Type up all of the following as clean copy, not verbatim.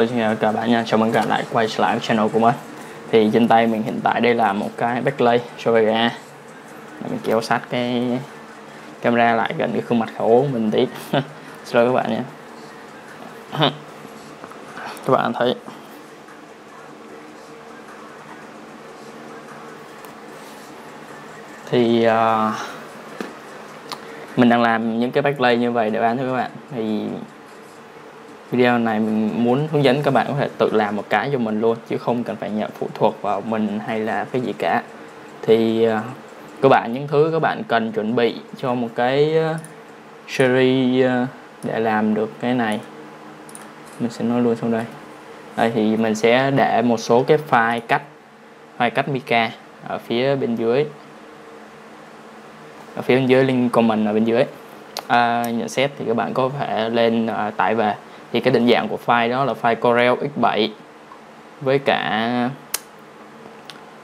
xin chào các bạn nha, chào mừng các bạn lại quay trở lại channel của mình. Thì trên tay mình hiện tại đây là một cái backplate Sovega. Mình kéo sát cái camera lại gần cái khuôn mặt khẩu của mình tí. Xin lỗi các bạn nha. Các bạn thấy thì mình đang làm những cái backplate như vậy để bán cho các bạn. Thì video này mình muốn hướng dẫn các bạn có thể tự làm một cái cho mình luôn, chứ không cần phải nhờ phụ thuộc vào mình hay là cái gì cả. Thì các bạn, những thứ các bạn cần chuẩn bị cho một cái series để làm được cái này, mình sẽ nói luôn sau đây. Đây thì mình sẽ để một số cái file cắt mica ở phía bên dưới, link comment ở bên dưới. Nhận xét thì các bạn có thể lên tải về. Thì cái định dạng của file đó là file Corel X7, với cả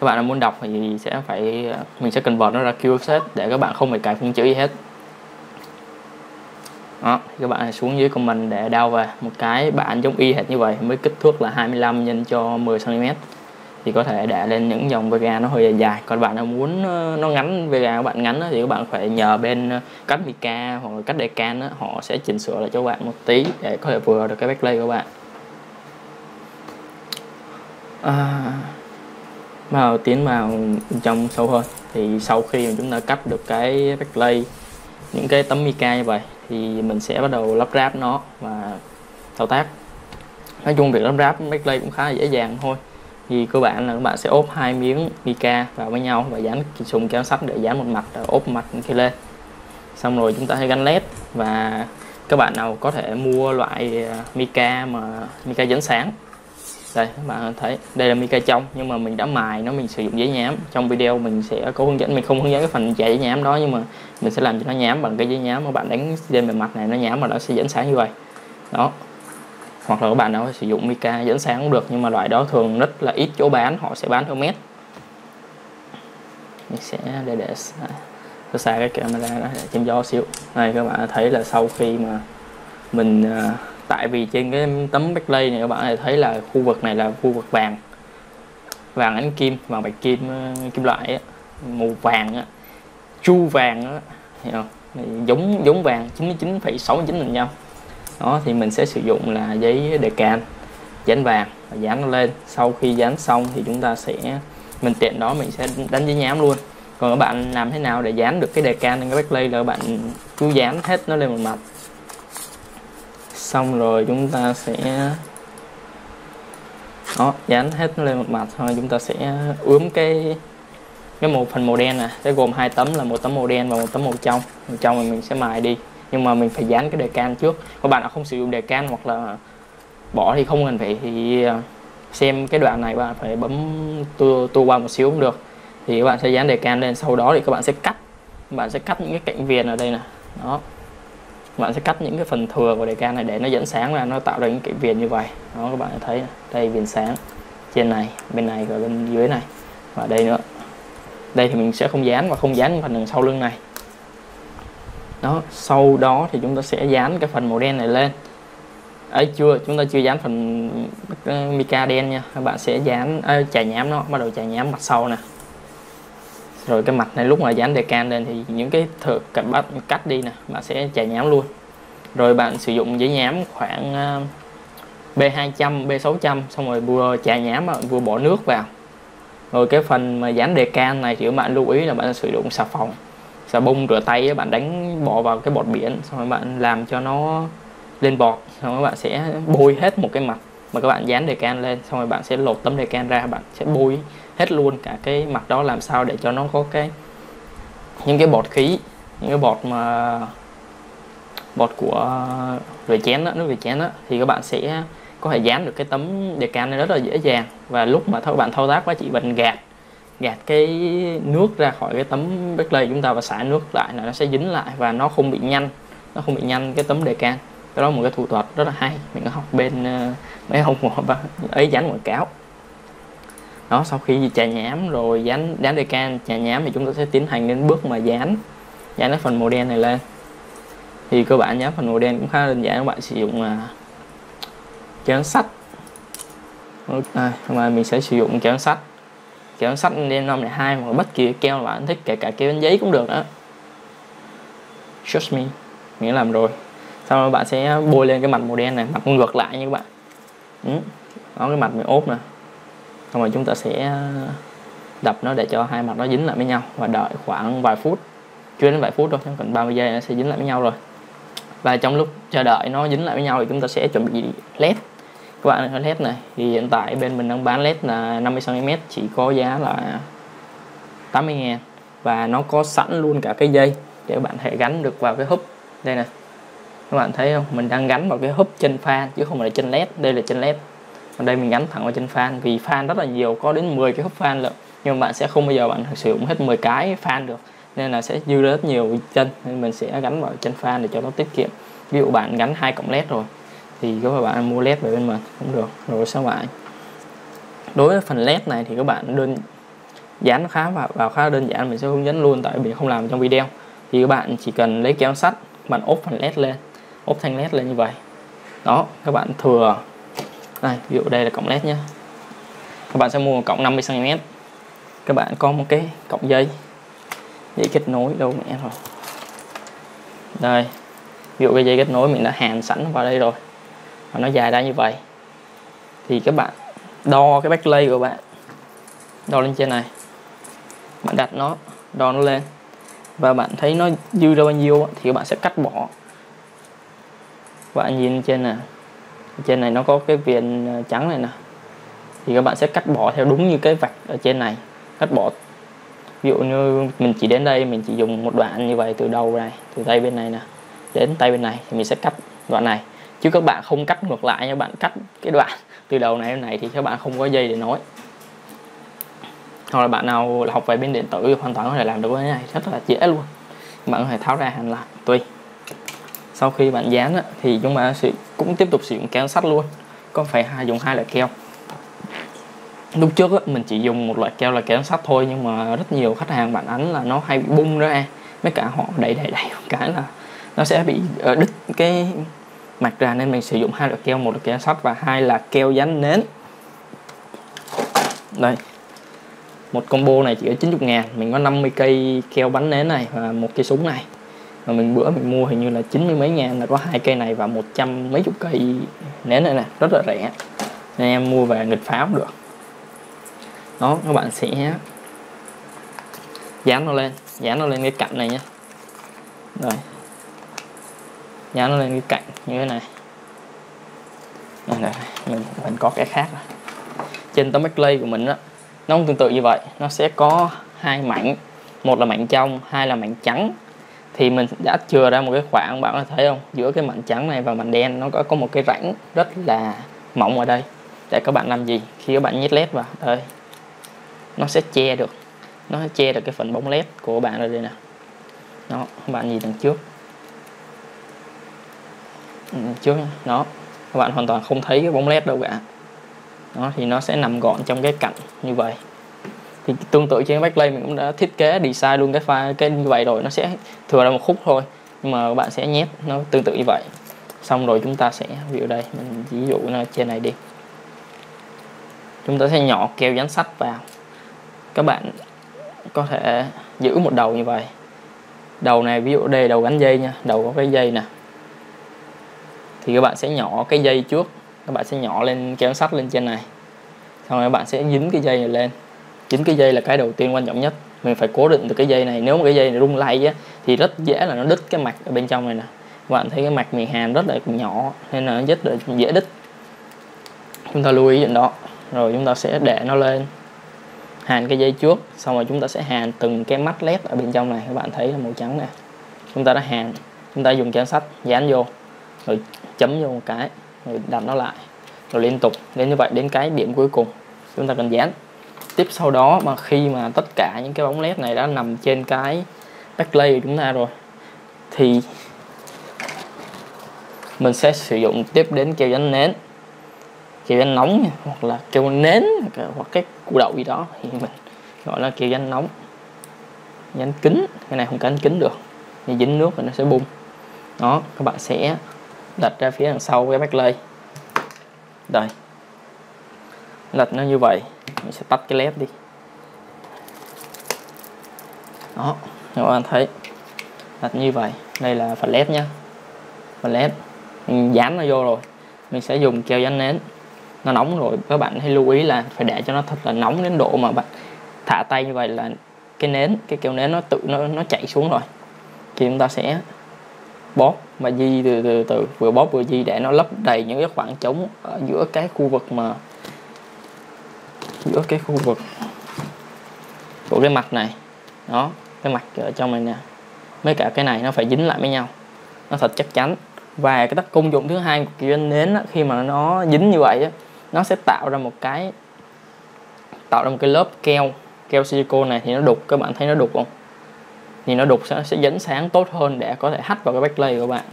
các bạn muốn đọc thì sẽ phải mình sẽ convert nó ra QFZ để các bạn không phải cài phông chữ gì hết. Đó, thì các bạn xuống dưới comment để download về một cái bản giống y hệt như vậy, với kích thước là 25 x 10 cm. Thì có thể để lên những dòng Vega nó hơi dài. Còn bạn nào muốn nó ngắn, Vega các bạn ngắn thì các bạn phải nhờ bên cắt mica hoặc là cắt decan, họ sẽ chỉnh sửa lại cho các bạn một tí để có thể vừa được cái backplate của bạn. Tiến vào trong sâu hơn, thì sau khi mà chúng ta cắt được cái backplate, những cái tấm mica như vậy, thì mình sẽ bắt đầu lắp ráp nó và thao tác. Nói chung việc lắp ráp backplate cũng khá là dễ dàng thôi. Thì cơ bản là các bạn sẽ ốp hai miếng mica vào với nhau và dán súng kéo sắt để dán một mặt, ốp mặt kia lên. Xong rồi chúng ta sẽ gắn led. Và các bạn nào có thể mua loại mica dán sáng. Đây các bạn thấy đây là mica trong, nhưng mà mình đã mài nó, mình sử dụng giấy nhám. Trong video mình sẽ có hướng dẫn, mình không hướng dẫn cái phần chà giấy nhám đó, nhưng mà mình sẽ làm cho nó nhám bằng cái giấy nhám. Các bạn đánh lên bề mặt này nó nhám và nó sẽ dẫn sáng như vậy đó. Hoặc là các bạn nào sử dụng mica dẫn sáng cũng được, nhưng mà loại đó thường rất là ít chỗ bán, họ sẽ bán theo mét. Mình sẽ để xa cái camera đó để chém gió xíu. Đây các bạn thấy là sau khi mà mình tại vì trên cái tấm backplate này các bạn thấy là khu vực này là khu vực vàng ánh kim, vàng bạch kim, kim loại á, màu vàng á, chu vàng á, hiểu không? Giống vàng 99,69%. Đó thì mình sẽ sử dụng là giấy decan dán vàng và dán nó lên. Sau khi dán xong thì chúng ta sẽ tiện đó mình sẽ đánh giấy nhám luôn. Còn các bạn làm thế nào để dán được cái decan lên cái backplate là các bạn cứ dán hết nó lên một mặt. Xong rồi chúng ta sẽ dán hết nó lên một mặt thôi. Chúng ta sẽ ướm cái phần màu đen này, sẽ gồm hai tấm, là một tấm màu đen và một tấm màu trong. Màu trong thì mình sẽ mài đi, nhưng mà mình phải dán cái decan trước. Các bạn nào không sử dụng decan hoặc là bỏ thì không cần phải, thì xem cái đoạn này bạn phải bấm tua qua một xíu cũng được. Thì các bạn sẽ dán decan lên, sau đó thì các bạn sẽ cắt những cái cạnh viền ở đây nè. Đó, các bạn sẽ cắt những cái phần thừa của decan này để nó dẫn sáng ra, nó tạo ra những cạnh viền như vậy. Đó, các bạn thấy đây viền sáng trên này, bên này và bên dưới này, và đây nữa. Đây thì mình sẽ không dán và không dán phần đằng sau lưng này. Đó, sau đó thì chúng ta sẽ dán cái phần màu đen này lên. Chúng ta chưa dán phần mica đen nha. Các bạn sẽ dán chà nhám nó, bắt đầu chà nhám mặt sau nè. Rồi cái mặt này lúc mà dán decan lên thì những cái cắt đi nè, bạn sẽ chà nhám luôn. Rồi bạn sử dụng giấy nhám khoảng B200, B600, xong rồi vừa chà nhám vừa bỏ nước vào. Rồi cái phần mà dán decan này thì các bạn lưu ý là bạn sử dụng xà bông rửa tay, bạn bỏ vào cái bọt biển, xong rồi bạn làm cho nó lên bọt, xong rồi các bạn sẽ bôi hết một cái mặt mà các bạn dán decan lên, xong rồi bạn sẽ lột tấm decan ra, bạn sẽ bôi hết luôn cả cái mặt đó, làm sao để cho nó có những cái bọt khí, những cái bọt của rửa chén đó, nước rửa chén đó, thì các bạn sẽ có thể dán được cái tấm decan này rất là dễ dàng. Và lúc mà các bạn thao tác chỉ cần gạt cái nước ra khỏi cái tấm backplate chúng ta và xả nước lại là nó sẽ dính lại và nó không bị nhăn cái tấm decan. Cái đó là một cái thủ thuật rất là hay, mình có học bên mấy ông ấy dán quảng cáo. Đó, sau khi chà nhám rồi dán decan, chà nhám thì chúng ta sẽ tiến hành đến bước mà dán cái phần màu đen này lên. Thì cơ bản dán phần màu đen cũng khá đơn giản, các bạn sử dụng dán sắt Mà mình sẽ sử dụng keo sắt. Keo sắt D502 hoặc bất kỳ keo mà bạn thích, kể cả keo đánh giấy cũng được đó. Trust me, mình đã làm rồi. Sau đó bạn sẽ bôi lên cái mặt màu đen này, mặt ngược lại nha các bạn. Đó, cái mặt mình ốp nè. Xong rồi chúng ta sẽ đập nó để cho hai mặt nó dính lại với nhau và đợi khoảng vài phút, chưa đến vài phút đâu, khoảng 30 giây nó sẽ dính lại với nhau rồi. Và trong lúc chờ đợi nó dính lại với nhau thì chúng ta sẽ chuẩn bị led. Các bạn ơi, led này thì hiện tại bên mình đang bán led là 50cm, chỉ có giá là 80.000 và nó có sẵn luôn cả cái dây để bạn thể gắn được vào cái húp. Đây nè, các bạn thấy không, mình đang gắn vào cái húp chân fan chứ không phải là chân led. Đây là chân led, còn đây mình gắn thẳng vào chân fan, vì fan rất là nhiều, có đến 10 cái húp fan lận, nhưng mà bạn sẽ không bao giờ bạn sử dụng hết 10 cái fan được, nên là sẽ dư rất nhiều chân, nên mình sẽ gắn vào chân fan để cho nó tiết kiệm. Ví dụ bạn gắn 2 cổng led rồi thì các bạn mua led về bên mình cũng được. Rồi sao bạn, đối với phần led này thì các bạn dán vào khá đơn giản, mình sẽ hướng dẫn luôn tại mình không làm trong video. Thì các bạn chỉ cần lấy kéo sắt, bạn ốp phần led lên, ốp thanh led lên như vậy. Đó, các bạn thừa này, ví dụ đây là cổng led nhé, các bạn sẽ mua một cổng 50cm. Các bạn có một cái cổng dây kết nối đâu mẹ rồi, đây ví dụ cái dây kết nối mình đã hàn sẵn vào đây rồi và nó dài ra như vậy. Thì các bạn đo cái backplate của bạn, đo lên trên này, bạn đặt nó, đo nó lên và bạn thấy nó dư ra bao nhiêu thì các bạn sẽ cắt bỏ. Các bạn nhìn trên nè, trên này nó có cái viền trắng này nè, thì các bạn sẽ cắt bỏ theo đúng như cái vạch ở trên này, cắt bỏ. Ví dụ như mình chỉ đến đây, mình chỉ dùng một đoạn như vậy, từ đầu này, từ tay bên này nè đến tay bên này thì mình sẽ cắt đoạn này, chứ các bạn không cắt ngược lại nha. Bạn cắt cái đoạn từ đầu này đến này thì các bạn không có dây để nối. Hoặc là bạn nào học về bên điện tử hoàn toàn có thể làm được cái này rất là dễ luôn. Bạn có thể tháo ra hàn lại tùy. Sau khi bạn dán thì chúng ta cũng tiếp tục sử dụng keo sắt luôn, có phải dùng 2 loại keo. Lúc trước mình chỉ dùng một loại keo là keo sắt thôi, nhưng mà rất nhiều khách hàng phản ánh là nó hay bị bung ra, mấy cả họ đẩy cái là nó sẽ bị đứt cái mặt ra, nên mình sử dụng 2 loại keo, một là keo sắt và 2 là keo dán nến. Đây, một combo này chỉ có 90.000, mình có 50 cây keo bắn nến này và một cây súng này. Và bữa mình mua hình như là 90 mấy ngàn là có 2 cây này và 100 mấy chục cây nến này nè, rất là rẻ, nên em mua về nghịch phá cũng được. Đó, các bạn sẽ dán nó lên cái cạnh này nhé. Rồi, dán nó lên cái cạnh như thế này. Đây, mình có cái khác rồi. Trên tấm backplate của mình nó cũng tương tự như vậy, nó sẽ có 2 mảnh, một là mảnh trong, 2 là mảnh trắng. Thì mình đã chừa ra một cái khoảng, bạn có thấy không, giữa cái mảnh trắng này và mảnh đen nó có một cái rãnh rất là mỏng ở đây. Để các bạn làm gì, khi các bạn nhét led vào đây, nó sẽ che được cái phần bóng led của bạn ở đây nè. Đó, các bạn nhìn đằng trước đó, các bạn hoàn toàn không thấy cái bóng led đâu cả. Đó, thì nó sẽ nằm gọn trong cái cạnh như vậy. Thì tương tự trên backplate mình cũng đã thiết kế design luôn cái như vậy rồi, nó sẽ thừa ra một khúc thôi, nhưng mà các bạn sẽ nhét nó tương tự như vậy. Xong rồi chúng ta sẽ, ví dụ đây mình ví dụ nó trên này đi, chúng ta sẽ nhỏ keo dán sắt vào. Các bạn có thể giữ một đầu như vậy, đầu này ví dụ đây đầu gắn dây nha, đầu có cái dây nè, thì các bạn sẽ nhỏ cái dây trước, các bạn sẽ nhỏ lên keo sắt lên trên này, xong rồi các bạn sẽ dính cái dây này lên. Dính cái dây là cái đầu tiên quan trọng nhất, mình phải cố định được cái dây này. Nếu mà cái dây này rung lay thì rất dễ là nó đứt cái mạch ở bên trong này nè. Các bạn thấy cái mạch mình hàn rất là nhỏ nên là rất là dễ đứt, chúng ta lưu ý chuyện đó. Rồi chúng ta sẽ để nó lên, hàn cái dây trước, xong rồi chúng ta sẽ hàn từng cái mắt led ở bên trong này. Các bạn thấy là màu trắng nè, chúng ta đã hàn, chúng ta dùng keo sắt dán vô, rồi chấm vô một cái, rồi đặt nó lại, rồi liên tục đến như vậy đến cái điểm cuối cùng chúng ta cần dán. Tiếp sau đó mà khi mà tất cả những cái bóng led này đã nằm trên cái backplate của chúng ta rồi thì mình sẽ sử dụng tiếp đến keo dán nến, keo dán nóng hoặc là keo nến hoặc cái củ đậu gì đó thì mình gọi là keo dán nóng, dán kính. Cái này không cánh kính được, thì dính nước thì nó sẽ bung. Đó, các bạn sẽ đặt ra phía đằng sau cái backplate đây. lật nó như vậy. Mình sẽ tắt cái led đi. Đó, các bạn thấy lật như vậy. Đây là phần led nhá. Phần led mình dán nó vô rồi, mình sẽ dùng keo dán nến. Nó nóng rồi, các bạn hãy lưu ý là phải để cho nó thật là nóng đến độ mà bạn thả tay như vậy là cái keo nến nó tự nó chạy xuống rồi. Thì chúng ta sẽ bóp và di từ vừa bóp vừa di để nó lấp đầy những cái khoảng trống ở giữa cái khu vực của cái mặt này. Đó, cái mặt ở trong này nè, mấy cả cái này nó phải dính lại với nhau, nó thật chắc chắn. Và cái tác công dụng thứ hai của keo nến á, khi mà nó dính như vậy á, nó sẽ tạo ra một cái lớp keo silicone này thì nó đục. Các bạn thấy nó đục không? Thì nó đục sẽ dẫn sáng tốt hơn để có thể hắt vào cái backplate của bạn,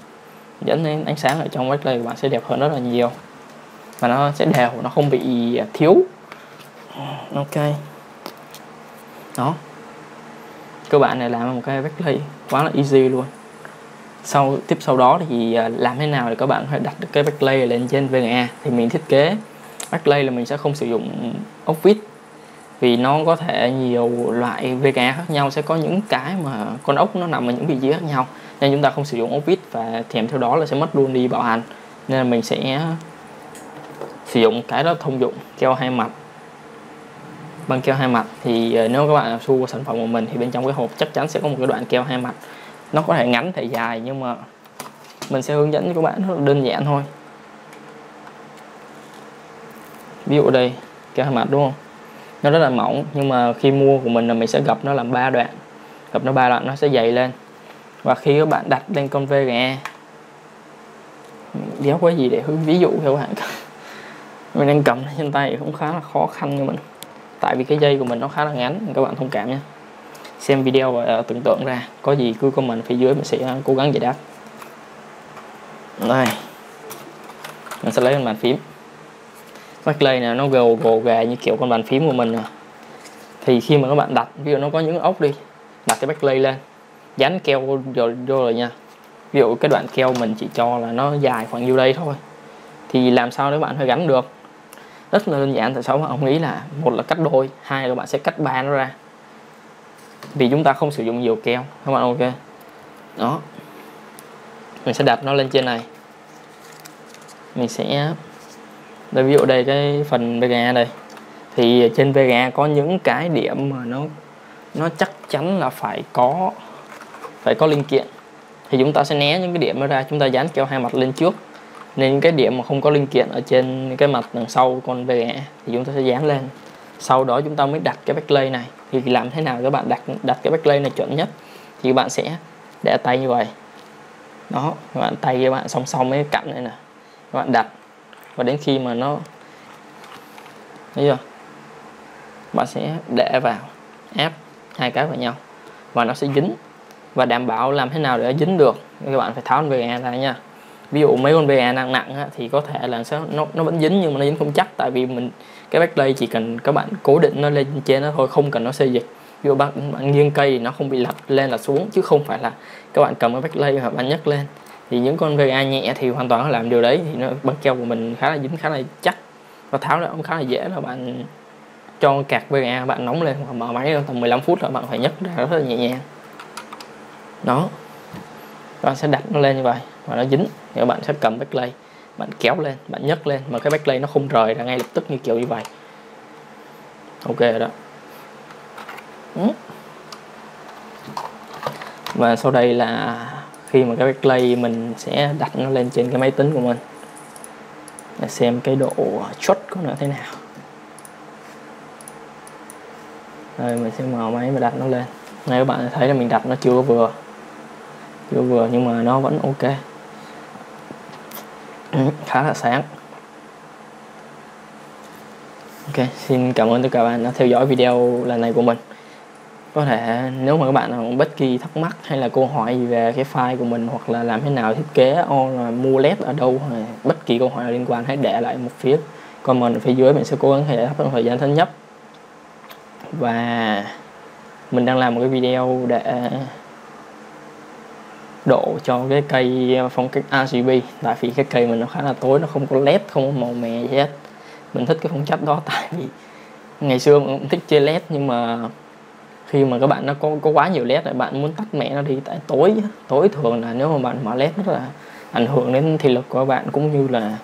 dẫn đến ánh sáng ở trong backplate của bạn sẽ đẹp hơn rất là nhiều, và nó sẽ đều, nó không bị thiếu. Ok, đó, cơ bản này làm một cái backplate quá là easy luôn. Sau đó thì làm thế nào để các bạn có thể đặt được cái backplate lên trên VGA. Thì mình thiết kế backplate là mình sẽ không sử dụng ốc vít, vì nó có thể nhiều loại VGA khác nhau, sẽ có những cái mà con ốc nó nằm ở những vị trí khác nhau, nên chúng ta không sử dụng ốc vít, và kèm theo đó là sẽ mất luôn đi bảo hành. Nên là mình sẽ sử dụng cái đó thông dụng, keo hai mặt. Bằng keo hai mặt thì nếu các bạn mua sản phẩm của mình thì bên trong cái hộp chắc chắn sẽ có một cái đoạn keo hai mặt. Nó có thể ngắn thể dài, nhưng mà mình sẽ hướng dẫn cho các bạn rất là đơn giản thôi. Ví dụ đây, keo hai mặt đúng không? Nó rất là mỏng, nhưng mà khi mua của mình là mình sẽ gập nó làm 3 đoạn. Gập nó 3 đoạn nó sẽ dày lên. Và khi các bạn đặt lên con VGA, đéo có gì để ví dụ cho các bạn. Mình đang cầm trên tay cũng khá là khó khăn cho mình, tại vì cái dây của mình nó khá là ngắn, các bạn thông cảm nhé. Xem video và tưởng tượng ra, có gì cứ comment phía dưới mình sẽ cố gắng giải đáp. Đây, mình sẽ lấy con bàn phím. Backplate này nó gồ ghề như kiểu con bàn phím của mình nè. Thì khi mà các bạn đặt, ví dụ nó có những ốc đi, đặt cái backplate lên, dán keo vô rồi nha. Ví dụ cái đoạn keo mình chỉ cho là nó dài khoảng nhiêu đây thôi, thì làm sao để bạn phải gắn được? Rất là đơn giản. Tại sao bạn không nghĩ là một là cắt đôi, hai là các bạn sẽ cắt ba nó ra, vì chúng ta không sử dụng nhiều keo các bạn. Ok, đó, mình sẽ đặt nó lên trên này. Mình sẽ đây, ví dụ đây cái phần VGA đây, thì trên VGA có những cái điểm mà nó chắc chắn là phải có linh kiện, thì chúng ta sẽ né những cái điểm đó ra, chúng ta dán keo hai mặt lên trước. Nên cái điểm mà không có linh kiện ở trên cái mặt đằng sau con VGA thì chúng ta sẽ dán lên. Sau đó chúng ta mới đặt cái backplate này. Thì làm thế nào các bạn đặt cái backplate này chuẩn nhất? Thì các bạn sẽ để tay như vậy. Đó, các bạn tay các bạn song song với cái cạnh này nè, các bạn đặt, và đến khi mà nó, thấy chưa, bạn sẽ để vào, ép hai cái vào nhau và nó sẽ dính. Và đảm bảo làm thế nào để dính được, các bạn phải tháo con VGA ra nha. Ví dụ mấy con VGA nặng á, thì có thể là nó vẫn dính, nhưng mà nó dính không chắc, tại vì cái backplate chỉ cần các bạn cố định nó lên trên nó thôi, không cần nó xê dịch. Ví dụ bạn nghiêng cây thì nó không bị lật lên là xuống, chứ không phải là các bạn cầm cái backplate và bạn nhấc lên. Thì những con VGA nhẹ thì hoàn toàn nó làm điều đấy, thì nó băng keo của mình khá là dính, khá là chắc, và tháo ra cũng khá là dễ. Là bạn cho cạc VGA bạn nóng lên hoặc mở máy tầm 15 phút là bạn phải nhấc ra rất là nhẹ nhàng. Đó, bạn sẽ đặt nó lên như vậy và nó dính, thì các bạn sẽ cầm backplate, bạn kéo lên, bạn nhấc lên mà cái backplate nó không rời ra ngay lập tức như kiểu như vậy. Ok rồi đó. Và sau đây là khi mà cái backplate mình sẽ đặt nó lên trên cái máy tính của mình, để xem cái độ chốt của nó thế nào. Rồi mình sẽ mở máy và đặt nó lên. Này các bạn thấy là mình đặt nó chưa vừa, nhưng mà nó vẫn ok, khá là sáng. Ok, xin cảm ơn tất cả các bạn đã theo dõi video lần này của mình. Có thể nếu mà các bạn có bất kỳ thắc mắc hay là câu hỏi gì về cái file của mình, hoặc là làm thế nào thiết kế là mua led ở đâu, hay bất kỳ câu hỏi liên quan, hãy để lại một phía comment ở phía dưới, mình sẽ cố gắng giải đáp trong thời gian sớm nhất. Và mình đang làm một cái video để độ cho cái cây phong cách RGB, tại vì cái cây mình nó khá là tối, nó không có led, không có màu mè gì hết. Mình thích cái phong chất đó tại vì ngày xưa mình cũng thích chơi led, nhưng mà khi mà các bạn nó có quá nhiều led rồi bạn muốn tắt mẹ nó đi, tại tối thường là nếu mà bạn mở led rất là ảnh hưởng đến thị lực của các bạn, cũng như là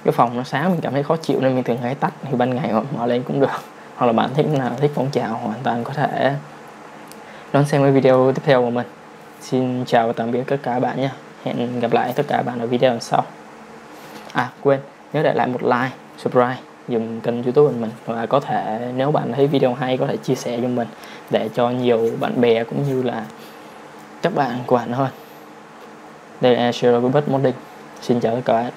cái phòng nó sáng mình cảm thấy khó chịu nên mình thường hay tắt. Thì ban ngày mở lên cũng được, hoặc là bạn thích phong trào hoàn toàn có thể đón xem cái video tiếp theo của mình. Xin chào và tạm biệt tất cả các bạn nhé. Hẹn gặp lại tất cả các bạn ở video lần sau. Quên nhớ để lại một like, subscribe dùm kênh YouTube của mình, và có thể nếu bạn thấy video hay có thể chia sẻ cho mình để cho nhiều bạn bè cũng như là các bạn của bạn hơn. Đây là Zero Modding. Xin chào tất cả các bạn.